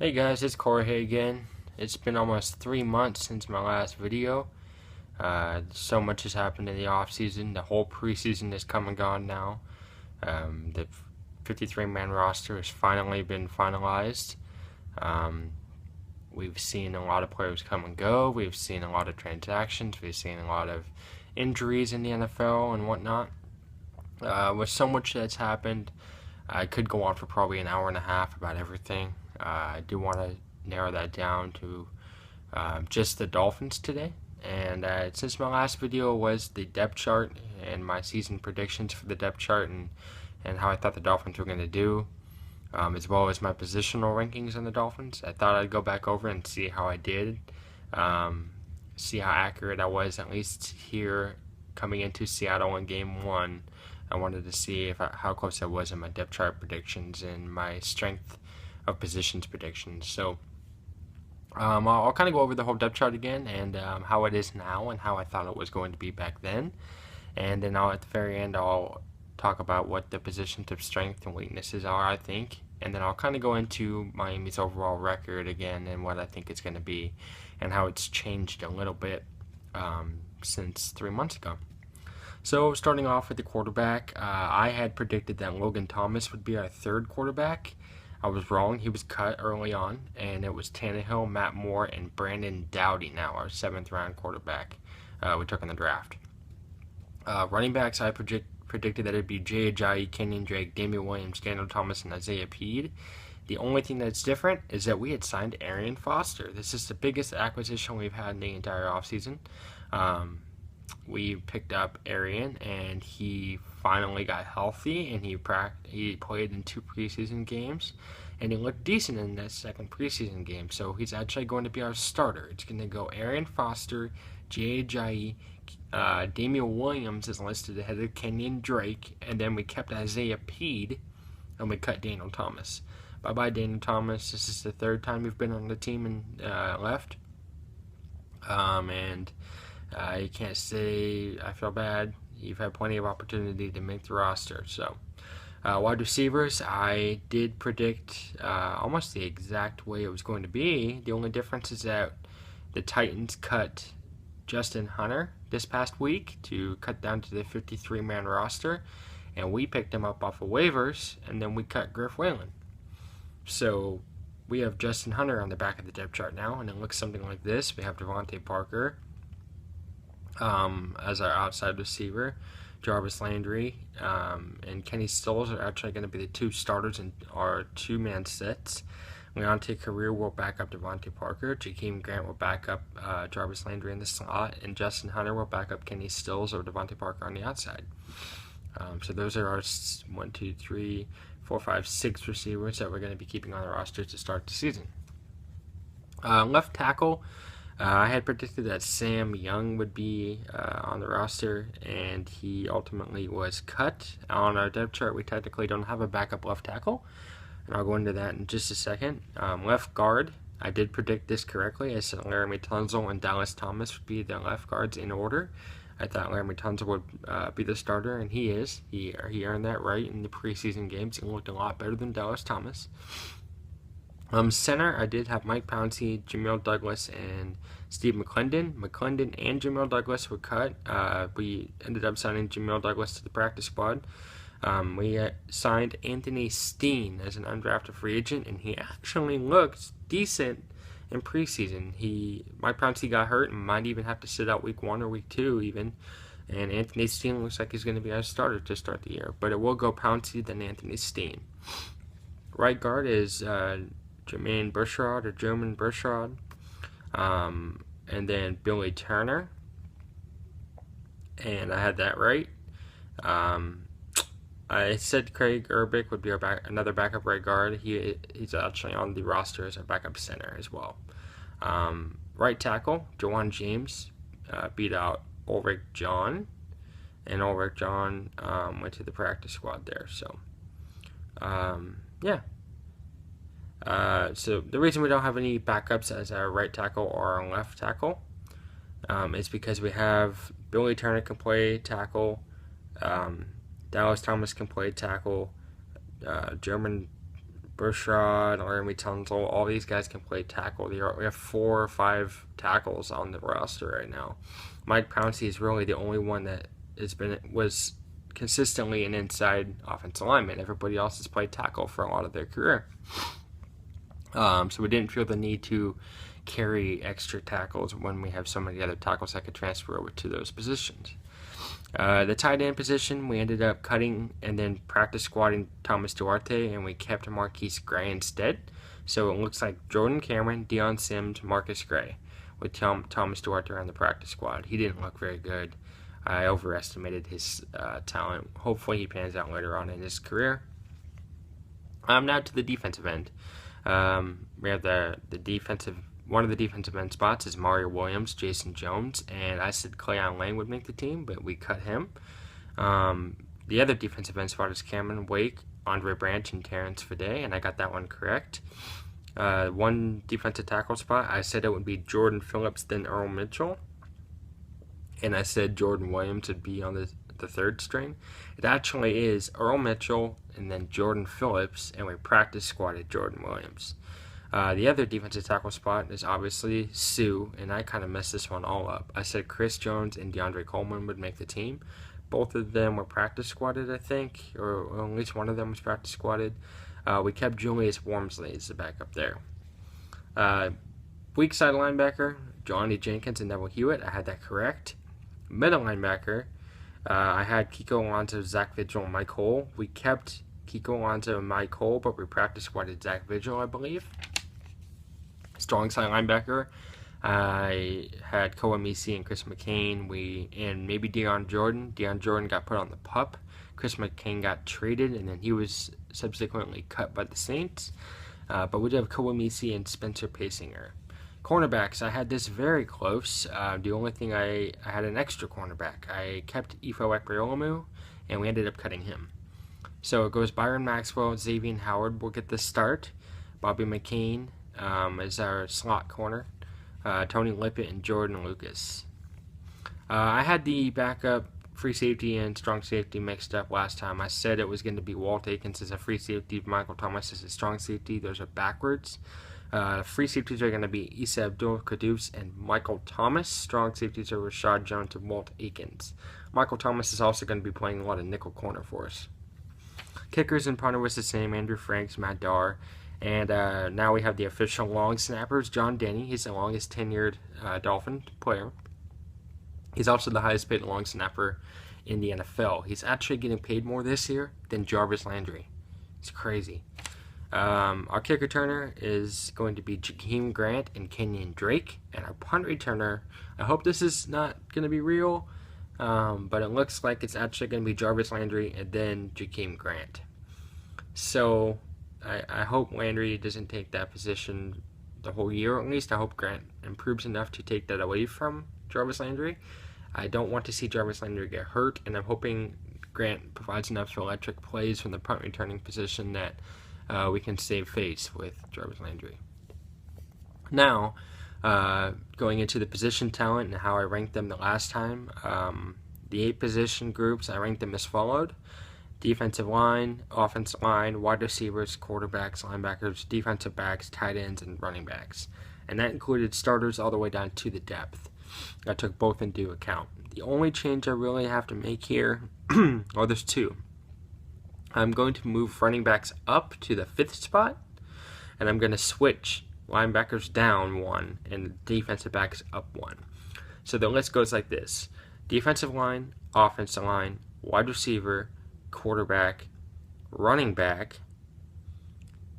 Hey guys, it's Jorge again. It's been almost 3 months since my last video. So much has happened in the off season. The whole preseason is come and gone now. The 53-man roster has finally been finalized. Um, we've seen a lot of players come and go. We've seen a lot of transactions. We've seen a lot of injuries in the NFL and whatnot. With so much that's happened, I could go on for probably an hour and a half about everything. I do want to narrow that down to just the Dolphins today. And since my last video was the depth chart and my season predictions for the depth chart and how I thought the Dolphins were going to do, as well as my positional rankings on the Dolphins, I thought I'd go back over and see how I did, see how accurate I was, at least here coming into Seattle in game one. I wanted to see how close I was in my depth chart predictions and my strength of positions predictions. So I'll kind of go over the whole depth chart again and how it is now and how I thought it was going to be back then. And then at the very end, I'll talk about what the positions of strength and weaknesses are, I think. And then I'll kind of go into Miami's overall record again and what I think it's going to be and how it's changed a little bit since 3 months ago. So starting off with the quarterback, I had predicted that Logan Thomas would be our third quarterback. I was wrong. He was cut early on, and it was Tannehill, Matt Moore, and Brandon Doughty now, our 7th-round quarterback we took in the draft. Running backs, I predicted that it would be Jay Ajayi, Kenyon Drake, Damian Williams, Daniel Thomas, and Isaiah Peed. The only thing that's different is that we had signed Arian Foster. This is the biggest acquisition we've had in the entire offseason. We picked up Arian, and he finally got healthy, and he played in 2 preseason games, and he looked decent in that second preseason game. So he's actually going to be our starter. It's going to go Arian Foster, Jay Ajayi, Damian Williams is listed ahead of Kenyon Drake, and then we kept Isaiah Peed, and we cut Daniel Thomas. Bye-bye, Daniel Thomas. This is the 3rd time you've been on the team and left. You can't say I feel bad. You've had plenty of opportunity to make the roster. So, wide receivers, I did predict almost the exact way it was going to be. The only difference is that the Titans cut Justin Hunter this past week to cut down to the 53-man roster, and we picked him up off of waivers, and then we cut Griff Whalen. So, we have Justin Hunter on the back of the depth chart now, and it looks something like this. We have Devontae Parker as our outside receiver. Jarvis Landry and Kenny Stills are actually going to be the 2 starters in our 2-man sets. Leonte Carrere will back up Devontae Parker. Jakeem Grant will back up Jarvis Landry in the slot. And Justin Hunter will back up Kenny Stills or Devontae Parker on the outside. So those are our 6 receivers that we're going to be keeping on the roster to start the season. Left tackle, I had predicted that Sam Young would be on the roster, and he ultimately was cut. On our depth chart, we technically don't have a backup left tackle, and I'll go into that in just a second. Left guard, I did predict this correctly. I said Laramie Tunsil and Dallas Thomas would be the left guards in order. I thought Laramie Tunsil would be the starter, and he is. He earned that right in the preseason games. He looked a lot better than Dallas Thomas. Center, I did have Mike Pouncey, Jamil Douglas, and Steve McClendon. McClendon and Jamil Douglas were cut. We ended up signing Jamil Douglas to the practice squad. We signed Anthony Steen as an undrafted free agent, and he actually looked decent in preseason. Mike Pouncey got hurt and might even have to sit out week 1 or week 2 even. And Anthony Steen looks like he's going to be our starter to start the year. But it will go Pouncey, then Anthony Steen. Right guard is Jermaine Bushrod, and then Billy Turner, and I had that right. I said Craig Urbick would be another backup right guard. He's actually on the roster as a backup center as well. Right tackle, Jawan James beat out Ulrich John, and Ulrich John went to the practice squad there. So, yeah. So the reason we don't have any backups as our right tackle or our left tackle is because we have Billy Turner can play tackle, Dallas Thomas can play tackle, German Bershad, Laramie Tunsil, all these guys can play tackle. We have 4 or 5 tackles on the roster right now. Mike Pouncey is really the only one that was consistently an inside offensive lineman. Everybody else has played tackle for a lot of their career. So we didn't feel the need to carry extra tackles when we have so many other tackles that could transfer over to those positions. The tight end position, we ended up cutting and then practice squatting Thomas Duarte, and we kept Marquise Gray instead. So it looks like Jordan Cameron, Deion Sims, Marcus Gray with Thomas Duarte on the practice squad. He didn't look very good. I overestimated his talent. Hopefully he pans out later on in his career. Now to the defensive end. We have one of the defensive end spots is Mario Williams, Jason Jones, and I said Cleon Lane would make the team, but we cut him. The other defensive end spot is Cameron Wake, Andre Branch, and Terrence Fede, and I got that one correct. One defensive tackle spot, I said it would be Jordan Phillips, then Earl Mitchell, and I said Jordan Williams would be on the third string. It actually is Earl Mitchell and then Jordan Phillips, and we practice squatted Jordan Williams. The other defensive tackle spot is obviously Sue, and I kind of messed this one all up. I said Chris Jones and DeAndre Coleman would make the team. Both of them were practice squatted, I think, or at least one of them was practice squatted. We kept Julius Wormsley as the backup there. Weak side linebacker, Johnny Jenkins and Neville Hewitt. I had that correct. Middle linebacker, I had Kiko Alonso, Zach Vigil, and Mike Hole. We kept Kiko Alonso and Mike Hole, but we practice squatted Zach Vigil, I believe. Strong side linebacker, I had Koa Misi and Chris McCain. And maybe Deion Jordan. Deion Jordan got put on the PUP. Chris McCain got traded, and then he was subsequently cut by the Saints. But we do have Koa Misi and Spencer Pasinger. Cornerbacks, I had this very close. The only thing I had an extra cornerback. I kept Ifo Ekriolomu, and we ended up cutting him. So it goes Byron Maxwell, Xavier Howard will get the start. Bobby McCain is our slot corner. Tony Lippett and Jordan Lucas. I had the backup free safety and strong safety mixed up last time. I said it was going to be Walt Aikens as a free safety, Michael Thomas as a strong safety. Those are backwards. Free safeties are going to be Issa Abdul-Qudus and Michael Thomas. Strong safeties are Rashad Jones and Walt Aikens. Michael Thomas is also going to be playing a lot of nickel corner for us. Kickers and punter was the same, Andrew Franks, Matt Darr. And now we have the official long snappers, John Denny. He's the longest tenured Dolphin player. He's also the highest paid long snapper in the NFL. He's actually getting paid more this year than Jarvis Landry. It's crazy. Our kick returner is going to be Jakeem Grant and Kenyon Drake. And our punt returner, I hope this is not going to be real, but it looks like it's actually going to be Jarvis Landry and then Jakeem Grant. So I hope Landry doesn't take that position the whole year, at least. I hope Grant improves enough to take that away from Jarvis Landry. I don't want to see Jarvis Landry get hurt, and I'm hoping Grant provides enough electric plays from the punt returning position that we can save face with Jarvis Landry. Now, going into the position talent and how I ranked them the last time, the 8 position groups, I ranked them as followed. Defensive line, offensive line, wide receivers, quarterbacks, linebackers, defensive backs, tight ends, and running backs. And that included starters all the way down to the depth. I took both into account. The only change I really have to make here, well, there's 2. I'm going to move running backs up to the 5th spot, and I'm going to switch linebackers down 1 and defensive backs up 1. So the list goes like this. Defensive line, offensive line, wide receiver, quarterback, running back,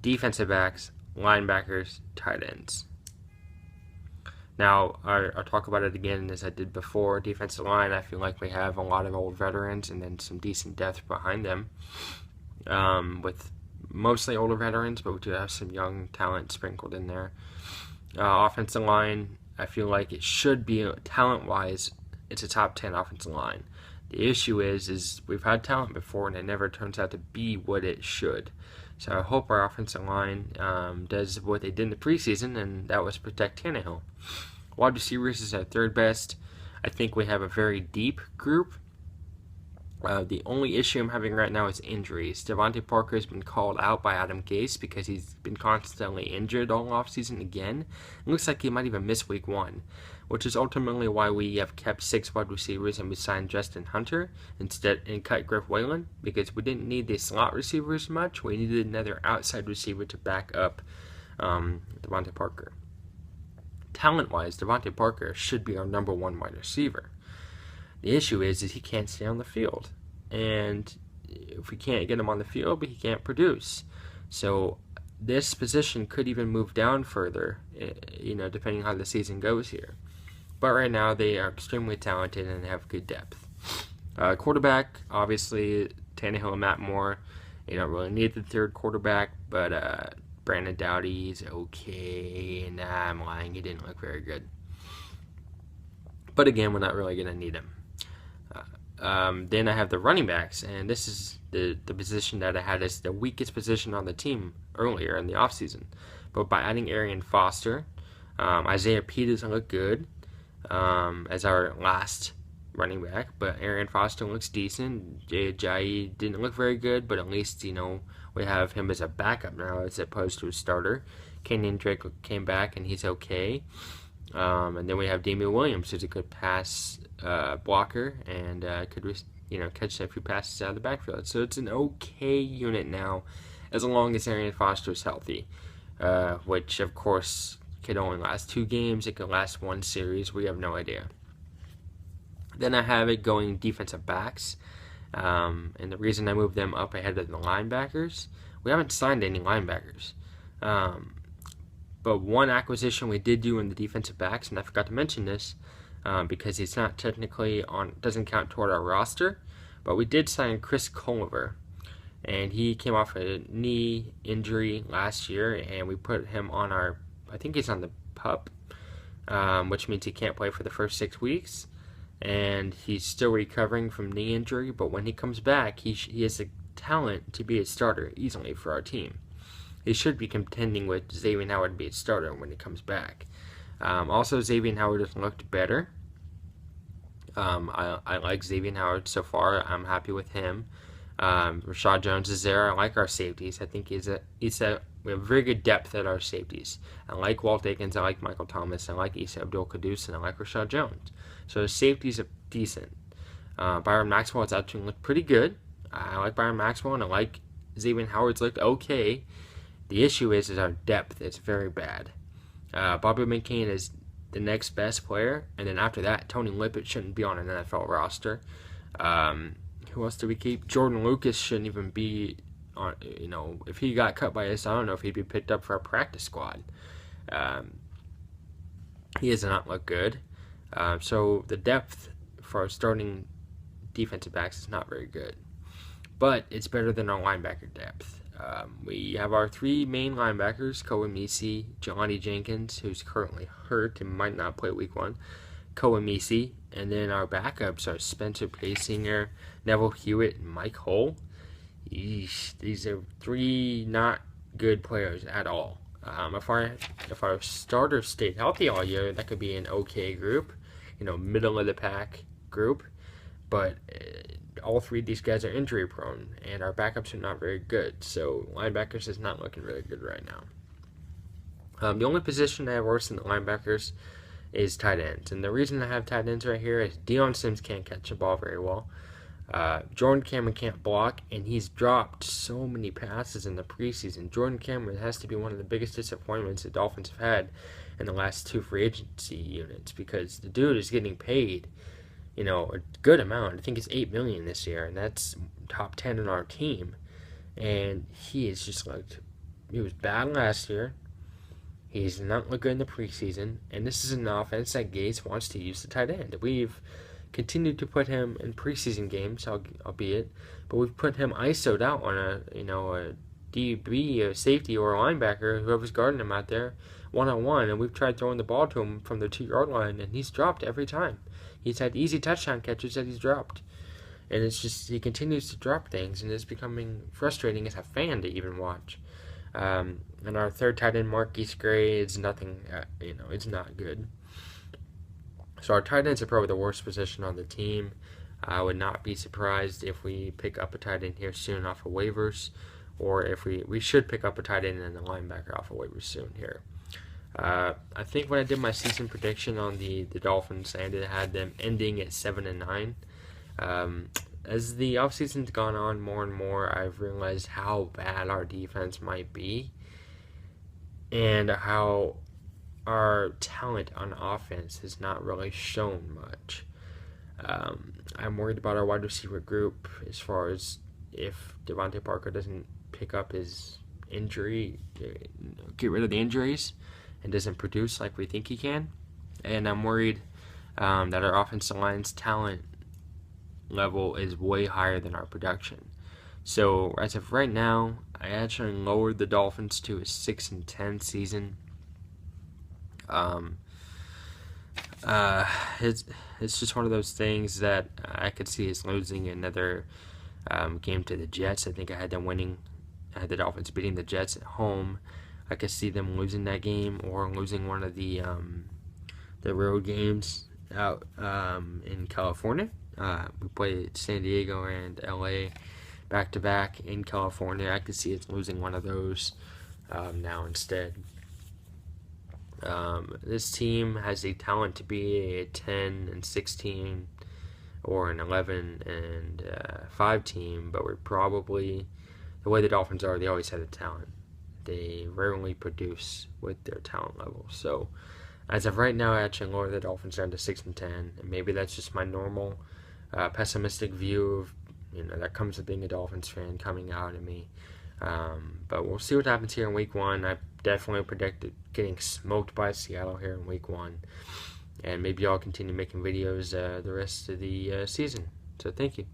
defensive backs, linebackers, tight ends. Now, I'll talk about it again as I did before. Defensive line, I feel like we have a lot of old veterans and then some decent depth behind them, with mostly older veterans, but we do have some young talent sprinkled in there. Offensive line, I feel like it should be, talent-wise, it's a top 10 offensive line. The issue is we've had talent before, and it never turns out to be what it should. So I hope our offensive line does what they did in the preseason, and that was protect Tannehill. Wide receivers is our 3rd best. I think we have a very deep group. The only issue I'm having right now is injuries. Devontae Parker has been called out by Adam Gase because he's been constantly injured all offseason again. It looks like he might even miss week 1, which is ultimately why we have kept 6 wide receivers and we signed Justin Hunter instead and cut Griff Whalen because we didn't need the slot receivers much. We needed another outside receiver to back up Devontae Parker. Talent-wise, Devontae Parker should be our number 1 wide receiver. The issue is he can't stay on the field. And if we can't get him on the field, he can't produce. So this position could even move down further, depending on how the season goes here. But right now, they are extremely talented and have good depth. Quarterback, obviously, Tannehill and Matt Moore. You don't really need the third quarterback, but Brandon Doughty's okay. Nah, I'm lying. He didn't look very good. But again, we're not really going to need him. Then I have the running backs, and this is the position that I had as the weakest position on the team earlier in the offseason. But by adding Arian Foster, Isaiah P doesn't look good as our last running back, but Arian Foster looks decent. Jai didn't look very good, but at least, we have him as a backup now as opposed to a starter. Kenyon Drake came back, and he's okay. And then we have Damian Williams, who's a good pass blocker and could catch a few passes out of the backfield. So it's an okay unit now, as long as Arian Foster is healthy, which of course could only last 2 games. It could last 1 series. We have no idea. Then I have it going defensive backs, and the reason I moved them up ahead of the linebackers, we haven't signed any linebackers. But one acquisition we did do in the defensive backs, and I forgot to mention this because he's not technically doesn't count toward our roster, but we did sign Chris Culliver, and he came off a knee injury last year, and we put him on I think he's on the PUP, which means he can't play for the first 6 weeks, and he's still recovering from knee injury, but when he comes back, he has the talent to be a starter easily for our team. He should be contending with Xavier Howard to be a starter when he comes back. Also, Xavier Howard has looked better. I like Xavier Howard so far. I'm happy with him. Rashad Jones is there. I like our safeties. I think we have very good depth at our safeties. I like Walt Aikens. I like Michael Thomas. I like Issa Abdul-Qaddus, and I like Rashad Jones. So the safeties are decent. Byron Maxwell has actually looked pretty good. I like Byron Maxwell, and I like Xavier Howard's looked okay. The issue is our depth is very bad. Bobby McCain is the next best player, and then after that, Tony Lippett shouldn't be on an NFL roster. Who else do we keep? Jordan Lucas shouldn't even be on. If he got cut by us, I don't know if he'd be picked up for our practice squad. He does not look good. So the depth for our starting defensive backs is not very good, but it's better than our linebacker depth. We have our 3 main linebackers, Kowamisi, Jelani Jenkins, who's currently hurt and might not play week 1, Kowamisi, and then our backups are Spencer Paysinger, Neville Hewitt, and Mike Hull. Eesh, these are 3 not good players at all. If our starters stayed healthy all year, that could be an okay group, middle of the pack group, but all 3 of these guys are injury prone, and our backups are not very good. So linebackers is not looking really good right now. The only position I have worse than the linebackers is tight ends, and the reason I have tight ends right here is Deion Sims can't catch the ball very well. Jordan Cameron can't block, and he's dropped so many passes in the preseason. Jordan Cameron has to be one of the biggest disappointments the Dolphins have had in the last 2 free agency units, because the dude is getting paid a good amount. I think it's $8 million this year, and that's top 10 in our team. And he is just he was bad last year. He's not looked good in the preseason, and this is an offense that Gase wants to use the tight end. We've continued to put him in preseason games, albeit, but we've put him ISO'd out on a DB, a safety, or a linebacker, whoever's guarding him out there, one-on-one, and we've tried throwing the ball to him from the 2-yard line, and he's dropped every time. He's had easy touchdown catches that he's dropped. And it's just, he continues to drop things, and it's becoming frustrating as a fan to even watch. And our 3rd tight end, Marquise Gray, is nothing, it's not good. So our tight ends are probably the worst position on the team. I would not be surprised if we pick up a tight end here soon off of waivers, or if we should pick up a tight end and a linebacker off of waivers soon here. I think when I did my season prediction on the Dolphins, I had them ending at 7-9. As the offseason's gone on more and more, I've realized how bad our defense might be and how our talent on offense has not really shown much. I'm worried about our wide receiver group as far as if Devontae Parker doesn't pick up his injury, get rid of the injuries, and doesn't produce like we think he can. And I'm worried that our offensive line's talent level is way higher than our production. So as of right now, I actually lowered the Dolphins to a 6-10 season. It's just one of those things that I could see us losing another game to the Jets. I think I had them winning. I had the Dolphins beating the Jets at home. I could see them losing that game or losing one of the road games out in California. We played San Diego and LA back to back in California. I could see us losing one of those now instead. This team has the talent to be a 10-16 or an 11-5 team, but we're probably, the way the Dolphins are, they always have the talent. They rarely produce with their talent level. So as of right now, I actually lower the Dolphins down to 6-10, and maybe that's just my normal pessimistic view of, that comes with being a Dolphins fan coming out of me. But we'll see what happens here in week 1. I definitely predicted getting smoked by Seattle here in week 1. And maybe I'll continue making videos the rest of the season. So thank you.